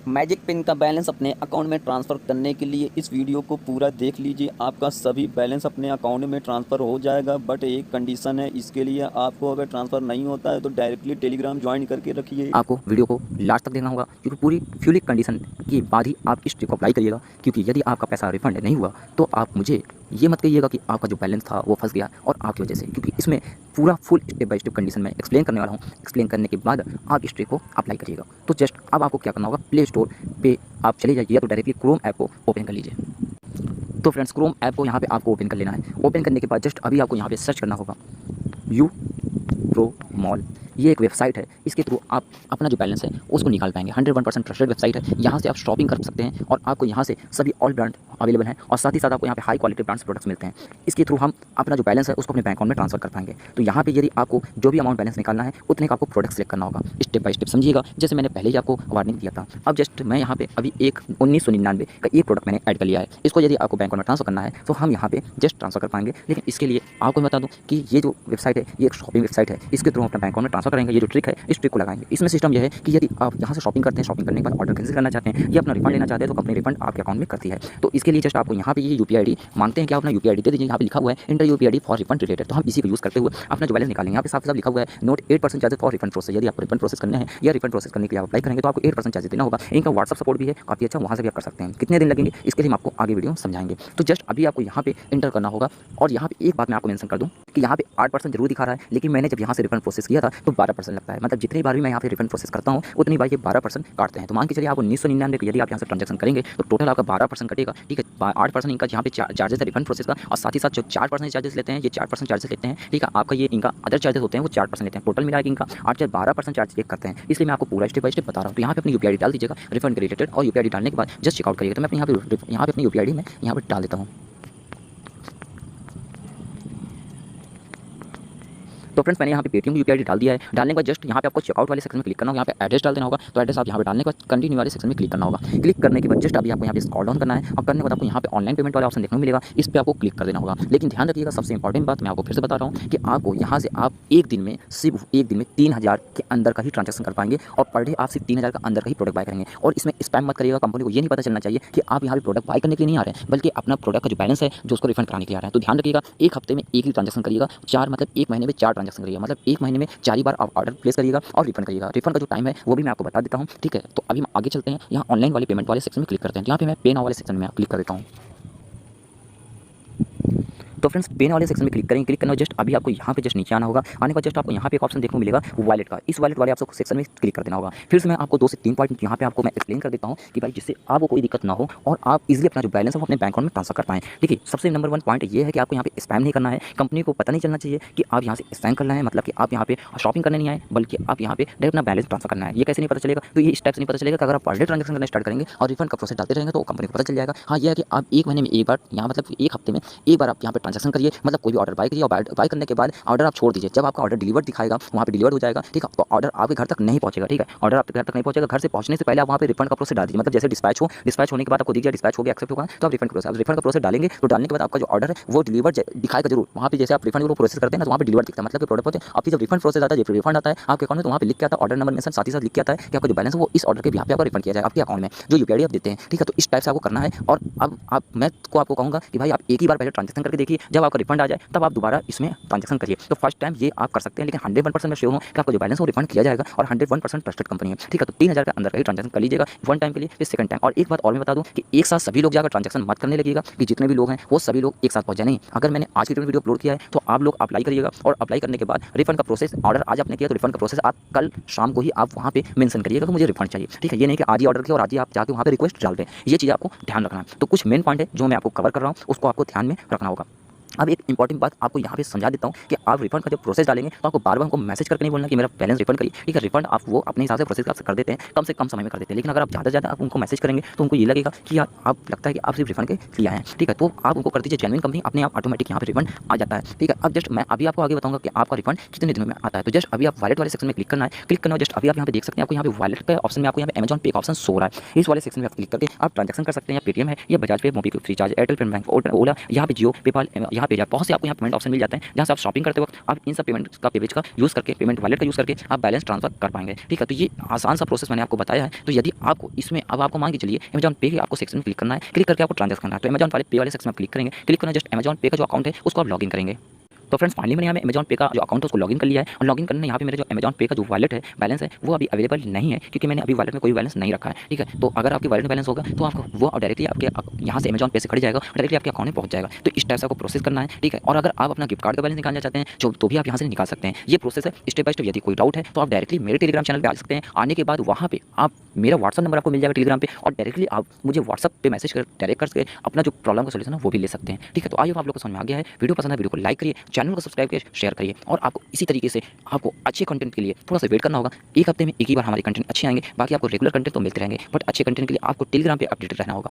Magic pin का balance अपने account में ट्रांसफ़र करने के लिए इस वीडियो को पूरा देख लीजिए। आपका सभी बैलेंस अपने अकाउंट में ट्रांसफ़र हो जाएगा, बट एक कंडीशन है। इसके लिए आपको अगर ट्रांसफ़र नहीं होता है तो डायरेक्टली टेलीग्राम ज्वाइन करके रखिए। आपको वीडियो को लास्ट तक देखना होगा, क्योंकि पूरी फ्यूली कंडीशन के बाद ही आप इस ट्रिक को अप्लाई करिएगा। क्योंकि यदि आपका पैसा रिफंड नहीं हुआ तो आप मुझे ये मत कहिएगा कि आपका जो बैलेंस था वो फंस गया और आपकी वजह से, क्योंकि इसमें पूरा full step by step condition में एक्सप्लेन करने वाला हूँ। एक्सप्लेन करने के बाद आप इस ट्रिक को अप्लाई करिएगा। तो जस्ट अब आपको क्या करना होगा, प्ले स्टोर पे आप चले जाइए या तो डायरेक्टली क्रोम ऐप को ओपन कर लीजिए। तो फ्रेंड्स, क्रोम ऐप को यहाँ पे आपको ओपन कर लेना है। ओपन करने के बाद जस्ट अभी आपको यहाँ पे सर्च करना होगा यू प्रो मॉल। ये एक वेबसाइट है, इसके थ्रू आप अपना जो बैलेंस है उसको निकाल पाएंगे। 101% ट्रस्टेड वेबसाइट है। यहाँ से आप शॉपिंग कर सकते हैं और आपको यहाँ से सभी ऑल ब्रांड अवेलेबल हैं और साथ ही साथ आपको यहाँ पे हाई क्वालिटी ब्रांड्स प्रोडक्ट्स मिलते हैं। इसके थ्रू हम अपना जो बैलेंस है उसको अपने बैंक अकाउंट में ट्रांसफर कर पाएंगे। तो यहाँ पे यदि आपको जो भी अमाउंट बैलेंस निकालना है उतने का आपको प्रोडक्ट सेलेक्ट करना होगा। स्टेप बाय स्टेप समझिएगा, जैसे मैंने पहले ही आपको वार्निंग दिया था। अब जस्ट मैं यहाँ पे अभी एक 1999 का एक प्रोडक्ट मैंने ऐड कर लिया है। इसको यदि आपको बैंक अकाउंट में ट्रांसफर करना है तो हम यहाँ पे जस्ट ट्रांसफर कर पाएंगे। लेकिन इसके लिए आपको मैं बता दूँ कि ये जो वेबसाइट है ये एक शॉपिंग वेबसाइट है। इसके थ्रू अपना बैंक अकाउंट में ट्रांसफर करेंगे। ये जो ट्रिक है इस ट्रिक को लगाएंगे। इसमें सिस्टम यह है कि यदि आप यहाँ से शॉपिंग करते हैं, शॉपिंग करने के बाद ऑर्डर कैंसिल करना चाहते हैं या अपना रिफंड लेना चाहते हैं तो कंपनी रिफंड आपके अकाउंट में करती है। तो इसके लिए जस्ट आपको यहाँ पे ये यूपीआई आईडी मांगते हैं कि आप अपना यूपीआई आईडी दे दीजिए। यहाँ पे लिखा हुआ है inter UPI ID for refund related. तो हम इसी को यूज़ करते हुए अपना जो बैलेंस निकालेंगे। यहाँ पे साफ साफ लिखा हुआ है note 8% charges for refund process. यदि आपको रिफंड प्रोसेस करने हैं या रिफंड प्रोसेस करने के लिए आप अप्लाई करेंगे तो आपको 8% चार्जेस देना होगा। इनका व्हाट्सअप सपोर्ट भी है काफ़ी अच्छा, वहाँ से भी आप कर सकते हैं। कितने दिन लगेंगे इसके लिए हम आपको आगे वीडियो समझाएंगे। तो जस्ट अभी आपको यहाँ पे इंटर करना होगा। और यहाँ पे एक बात मैं आपको मेंशन कर दूँ कि यहाँ पे 8% जरूर दिखा रहा है, लेकिन मैंने जब यहाँ से रिफंड प्रोसेस किया था तो 12% लगता है। मतलब जितनी बार भी मैं यहाँ पे रिफंड प्रोसेस करता हूँ उतनी बार ये 12% काटते हैं। तो मान के चलिए आप 1999 यदि आप यहाँ से ट्रांजेक्शन करेंगे तो टोटल आपका 12% कटेगा। ठीक है, 8% इनका यहाँ पे चार्जेस है रिफंड प्रोसेस का, और साथ ही साथ जो 4% चार्जेस लेते हैं ये 4% चार्जेस लेते हैं। ठीक है, आपका ये इनका अदर चार्जेस होते हैं वो 4% लेते हैं। टोटल मिला के इनका 8 से 12% चार्ज चेक करते हैं। इसलिए मैं आपको पूरा स्टेप बाय स्टेप बता रहा हूँ। तो यहाँ पे अपनी यूपीआई डाल दीजिएगा रिफंड के रिलेटेड, और यूपीआई डालने के बाद जस्ट चेकआउट करिएगा। तो मैं अपनी यहाँ पे अपनी यूपीआई में यहाँ पे डाल देता हूँ। तो फ्रेंड्स, मैंने यहाँ पे पेटीएम की यूपीआई डाल दिया है। डालने के बाद जस्ट यहाँ पे आपको चेकआउट वाले सेक्शन में क्लिक करना होगा। यहाँ पे एड्रेस डाल देना होगा। तो एड्रेस आप यहाँ पे डालने के बाद कंटिन्यू वाले सेक्शन में क्लिक करना होगा। क्लिक करने के बाद जस्ट अभी आपको यहाँ पे स्क्रॉल डाउन करना है और करने के बाद आपको यहाँ पे ऑनलाइन पेमेंट वाला ऑप्शन देखने को मिलेगा। इस पर आपको क्लिक कर देना होगा। लेकिन ध्यान रखिएगा, सबसे इंपॉर्टेंट बात मैं आपको फिर से बता रहा हूँ कि आपको यहाँ से आप एक दिन में सिर्फ एक दिन में 3000 के अंदर का ही ट्रांजेक्शन कर पाएंगे और पर डे आप सिर्फ 3000 का अंदर का ही प्रोडक्ट बाय करेंगे। और इसमें स्पैम मत करिएगा। कंपनी को ये नहीं पता चलना चाहिए कि आप यहाँ पे प्रोडक्ट बाय करने के लिए नहीं आ रहे हैं, बल्कि अपना प्रोडक्ट का जो बैलेंस है जो उसको रिफंड कराने के लिए आ रहे हैं। तो ध्यान रखिएगा, एक हफ्ते में एक ही ट्रांजेक्शन करिएगा। मतलब एक महीने में 4 ट्रांजेक्शन करिएगा। मतलब एक महीने में 4 ही बार आप ऑर्डर प्लेस करिएगा और रिफंड करिएगा। रिफंड का जो टाइम है वो भी मैं आपको बता देता हूँ। ठीक है, तो अभी हम आगे चलते हैं। यहाँ ऑनलाइन वाले पेमेंट वाले सेक्शन में क्लिक करते हैं। यहाँ पे मैं पे नाउ वाले सेक्शन में क्लिक कर देता हूँ। तो फ्रेंड्स, पेन वाले सेक्शन में क्लिक करेंगे। क्लिक करना जस्ट अभी आपको यहाँ पे जस्ट नीचे आना होगा। आने के बाद जस्ट आपको यहाँ पे एक ऑप्शन देखने को मिलेगा वॉलेट का। इस वॉलेट वाले आपको सेक्शन में क्लिक कर देना होगा। फिर से मैं आपको 2 से 3 पॉइंट यहाँ पे आपको मैं एक्सप्लेन कर देता हूँ कि भाई जिससे आपको कोई दिक्कत ना हो और आप इजीली अपना जो बैलेंस है वो अपने बैंक अकाउंट में ट्रांसफर कर पाएं। ठीक है, सबसे नंबर 1 पॉइंट ये है कि आपको यहाँ पे स्पैम नहीं करना है। कंपनी को पता नहीं चलना चाहिए कि आप यहाँ से स्पैम करना है, मतलब कि आप यहाँ पे शॉपिंग करने नहीं आए, बल्कि आप यहाँ पे डायरेक्ट अपना बैलेंस ट्रांसफर करना है। ये कैसे नहीं पता चलेगा? तो ये स्टेप्स नहीं पता चलेगा कि अगर आप पर डे ट्रांजेक्शन करना स्टार्ट करेंगे और रिफंड का प्रोसेस डालते रहेंगे तो कंपनी को पता चल जाएगा। हाँ, ये है कि आप एक महीने में एक बार यहाँ मतलब एक हफ्ते में एक बार आप यहाँ पे ट्रांजेक्शन करिए। मतलब कोई भी ऑर्डर बाय करिए और बाय करने के बाद ऑर्डर आप छोड़ दीजिए। जब आपका ऑर्डर डिलीवर दिखाएगा वहाँ पे डिलीवर हो जाएगा। ठीक है, तो ऑर्डर आपके घर तक नहीं पहुंचेगा। ठीक है, ऑर्डर आपके घर तक नहीं पहुंचेगा। घर से पहुंचने से पहले आप वहाँ पे रिफंड का प्रोसेस डाल दीजिए। मतलब जैसे डिस्पैच होने के बाद आपको दीजिए डिस्पैच हो गया, एक्सेप्ट होगा, तो आप रिफंड प्रोसेस रिफंड का प्रोसेस डालेंगे। तो डालने के बाद आपका जो ऑर्डर है वो डिलीवर दिखाएगा जरूर। वहाँ पे जैसे आप रिफंड को प्रोसेस करते हैं ना तो वहाँ पे डिलीवर दिखता है, मतलब कि प्रोडक्ट होते हैं। आपकी जब रिफंड प्रोसेस आता है, जब रिफंड आता है आपके अकाउंट में, तो वहाँ पे लिख के आता है ऑर्डर नंबर मेंशन, साथ ही साथ लिख के आता है कि आपका जो बैलेंस है वो इस ऑर्डर के बिहाफ पे आपको रिफंड किया जाएगा आपके अकाउंट में जो यूपीआई आप देते हैं। ठीक है, तो इस टाइप से आपको करना है। और अब मैं आपको कहूँगा कि भाई आप एक ही बार पहले ट्रांजेक्शन करके देखिए, जब आपका रिफंड आ जाए तब आप दोबारा इसमें ट्रांजेक्शन करिए। तो फर्स्ट टाइम ये आप कर सकते हैं, लेकिन 101% मैं श्योर हूँ कि आपको जो बैलेंस वो रिफंड किया जाएगा और 101% ट्रस्टेड कंपनी है। ठीक है, तो 3000 के अंदर का ही ट्रांजेक्शन कर लीजिएगा 1 टाइम के लिए, फिर 2nd टाइम। और एक बात और मैं बता दूं कि एक साथ सभी लोग जाकर ट्रांजेक्शन मत करने लगिएगा कि जितने भी लोग हैं वो सभी लोग एक साथ पहुंच जाए। नहीं, अगर मैंने आज की वीडियो अपलोड किया है तो आप लोग अप्लाई करिएगा और अप्लाई करने के बाद रिफंड का प्रोसेस, ऑर्डर आज आपने किया तो रिफंड का प्रोसेस आप कल शाम को ही आप वहाँ पे मेंशन करिएगा कि मुझे रिफंड चाहिए। ठीक है, ये नहीं कि आज ही ऑर्डर किया और आज ही आप जाके वहाँ पे रिक्वेस्ट डाल दें। ये चीज़ आपको ध्यान रखना है। तो कुछ मेन पॉइंट है जो मैं आपको कवर कर रहा हूँ, उसको आपको ध्यान में रखना होगा। अब एक इंपॉर्टेंट बात आपको यहाँ पे समझा देता हूँ कि आप रिफंड का जब प्रोसेस डालेंगे तो आपको बार बार हमको मैसेज करके नहीं बोलना कि मेरा बैलेंस रिफंड करिए। ठीक है, रिफंड आप वो अपने हिसाब से प्रोसेस कर देते हैं, कम से कम समय में कर देते हैं। लेकिन अगर आप ज़्यादा आप उनको मैसेज करेंगे तो उनको ये लगेगा कि यार आप लगता है कि आप सिर्फ रिफंड के लिए आए हैं। ठीक है, तो आप उनको कर दीजिए जेन्युइन कंपनी, अपने आप ऑटोमेटिक यहाँ पे रिफंड आ जाता है। ठीक है, अब जस्ट मैं अभी आपको आगे बताऊँगा कि आपका रिफंड कितने दिनों में आता है। तो जस्ट अभी आप वॉलेट वाले सेक्शन में क्लिक करना है। क्लिक करना जस्ट अभी आप यहाँ पे देख सकते हैं, आपको यहाँ पे वॉलेट के ऑप्शन में आपको यहाँ पे अमेजॉन पे का ऑप्शन सो रहा है। इस वाले सेक्शन में आप क्लिक करके आप ट्रांजेक्शन कर सकते हैं। या पेटीएम है या Bajaj pay, MobiKwik, FreeCharge, Airtel payment bank, Ola, यहाँ पे जियो, पेपाल, यहाँ यहाँ पेज है, बहुत से आपको यहाँ पेमेंट ऑप्शन मिल जाते हैं जहाँ से आप शॉपिंग करते वक्त आप इन सब पेमेंट का पेज का यूज़ करके, पेमेंट वॉलेट का यूज़ करके आप बैलेंस ट्रांसफर कर पाएंगे। ठीक है, तो ये आसान सा प्रोसेस मैंने आपको बताया है। तो यदि आपको इसमें अब आपको मान के चलिए अमेजॉन पे के आपको सेक्शन में क्लिक करना है, क्लिक करके आपको ट्रांजेक्शन करना है, तो अमेजॉन पे वाले सेक्शन में क्लिक करेंगे, क्लिक करना जस्ट अमेजॉन पे का जो अकाउंट है उसको आप लॉगिन करेंगे। तो फ्रेंड्स फाइनली मैंने यहाँ पे अमेजॉन पे का जो अकाउंट है उसको लॉगिन कर लिया है, और लॉगिन करने यहाँ पे मेरे जो अमेजॉन पे का जो वॉलेट है बैलेंस है वो अभी अवेलेबल नहीं है, क्योंकि मैंने अभी वॉलेट में कोई बैलेंस नहीं रखा है। ठीक है, तो अगर आपके वॉलेट में बैलेंस होगा तो आपको वो डायरेक्टली आपके यहाँ से अमेजॉन पे से खड़ी जाएगा, डायरेक्टली आपके अकाउंट में पहुंच जाएगा। तो इस टाइप से आपको प्रोसेस करना है। ठीक है, और अगर आप अपना गिफ्ट कार्ड का बैलेंस निकालना चाहते हैं तो भी आप यहाँ से निकाल सकते हैं। ये प्रोसेस है स्टेप बाय स्टेप। यदि कोई डाउट है तो आप डायरेक्टली मेरे टेलीग्राम चैनल पर आ सकते हैं। आने के बाद वहाँ पे आप मेरा व्हाट्सअप नंबर आपको मिल जाएगा टेलीग्राम पे, और डायरेक्टली आप मुझे व्हाट्सअप पे मैसेज कर डायरेक्ट करके अपना जो प्रॉब्लम का सोल्यूशन है वो भी ले सकते हैं। ठीक है, तो आइए आप लोग को समझ में आ गया है। वीडियो पसंद है वीडियो को लाइक करिए, चैनल को सब्सक्राइब करिए, शेयर करिए, और आपको इसी तरीके से आपको अच्छे कंटेंट के लिए थोड़ा सा वेट करना होगा। एक हफ्ते में एक ही बार हमारे कंटेंट अच्छे आएंगे, बाकी आपको रेगुलर कंटेंट तो मिलते रहेंगे, बट अच्छे कंटेंट के लिए आपको टेलीग्राम पे अपडेटेड रहना होगा।